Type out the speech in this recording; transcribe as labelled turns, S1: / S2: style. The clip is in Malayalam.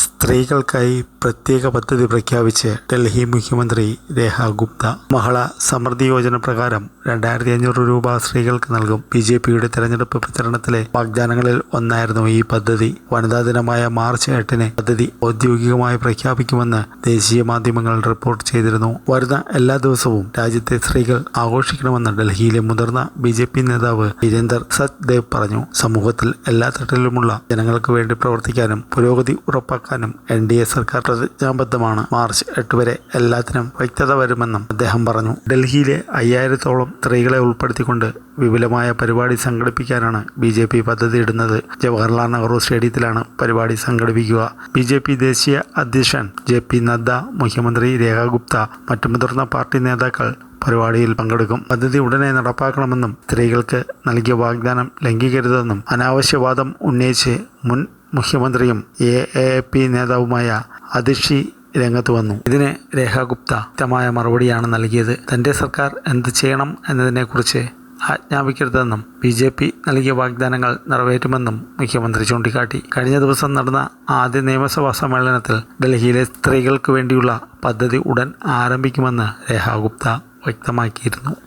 S1: സ്ത്രീകൾക്കായി പ്രത്യേക പദ്ധതി പ്രഖ്യാപിച്ച് ഡൽഹി മുഖ്യമന്ത്രി രേഖ ഗുപ്ത. മഹിള സമൃദ്ധി യോജന പ്രകാരം 2500 രൂപ സ്ത്രീകൾക്ക് നൽകും. BJPയുടെ തെരഞ്ഞെടുപ്പ് പ്രചരണത്തിലെ വാഗ്ദാനങ്ങളിൽ ഒന്നായിരുന്നു ഈ പദ്ധതി. വനിതാ ദിനമായ മാർച്ച് 8-ന് പദ്ധതി ഔദ്യോഗികമായി പ്രഖ്യാപിക്കുമെന്ന് ദേശീയ മാധ്യമങ്ങൾ റിപ്പോർട്ട് ചെയ്തിരുന്നു. വരുന്ന എല്ലാ ദിവസവും രാജ്യത്തെ സ്ത്രീകൾ ആഘോഷിക്കണമെന്ന് ഡൽഹിയിലെ മുതിർന്ന BJP നേതാവ് വീരേന്ദർ സച്ദേവ് പറഞ്ഞു. സമൂഹത്തിൽ എല്ലാ തട്ടിലുമുള്ള ജനങ്ങൾക്ക് വേണ്ടി പ്രവർത്തിക്കാനും പുരോഗതി ഉറപ്പാക്കാനും NDA സർക്കാർ പ്രതിജ്ഞാബദ്ധമാണ്. മാർച്ച് 8 വരെ എല്ലാത്തിനും വ്യക്തത വരുമെന്നും അദ്ദേഹം പറഞ്ഞു. ഡൽഹിയിലെ 5000-ഓളം സ്ത്രീകളെ ഉൾപ്പെടുത്തിക്കൊണ്ട് വിപുലമായ പരിപാടി സംഘടിപ്പിക്കാനാണ് BJP പദ്ധതിയിടുന്നത്. ജവഹർലാൽ നെഹ്റു സ്റ്റേഡിയത്തിലാണ് പരിപാടി സംഘടിപ്പിക്കുക. BJP ദേശീയ അധ്യക്ഷൻ JP നദ്ദ, മുഖ്യമന്ത്രി രേഖ ഗുപ്ത, മറ്റു മുതിർന്ന പാർട്ടി നേതാക്കൾ പരിപാടിയിൽ പങ്കെടുക്കും. പദ്ധതി ഉടനെ നടപ്പാക്കണമെന്നും സ്ത്രീകൾക്ക് നൽകിയ വാഗ്ദാനം ലംഘിക്കരുതെന്നും അനാവശ്യവാദം ഉന്നയിച്ച് മുൻ മുഖ്യമന്ത്രിയും AAP നേതാവുമായ അതിഷി രംഗത്ത് വന്നു. ഇതിന് രേഖ ഗുപ്ത വ്യക്തമായ മറുപടിയാണ് നൽകിയത്. തന്റെ സർക്കാർ എന്ത് ചെയ്യണം എന്നതിനെക്കുറിച്ച് ആജ്ഞാപിക്കരുതെന്നും BJP നൽകിയ വാഗ്ദാനങ്ങൾ നിറവേറ്റുമെന്നും മുഖ്യമന്ത്രി ചൂണ്ടിക്കാട്ടി. കഴിഞ്ഞ ദിവസം നടന്ന ആദ്യ നിയമസഭാ സമ്മേളനത്തിൽ ഡൽഹിയിലെ സ്ത്രീകൾക്ക് വേണ്ടിയുള്ള പദ്ധതി ഉടൻ ആരംഭിക്കുമെന്ന് രേഖ ഗുപ്ത വ്യക്തമാക്കിയിരുന്നു.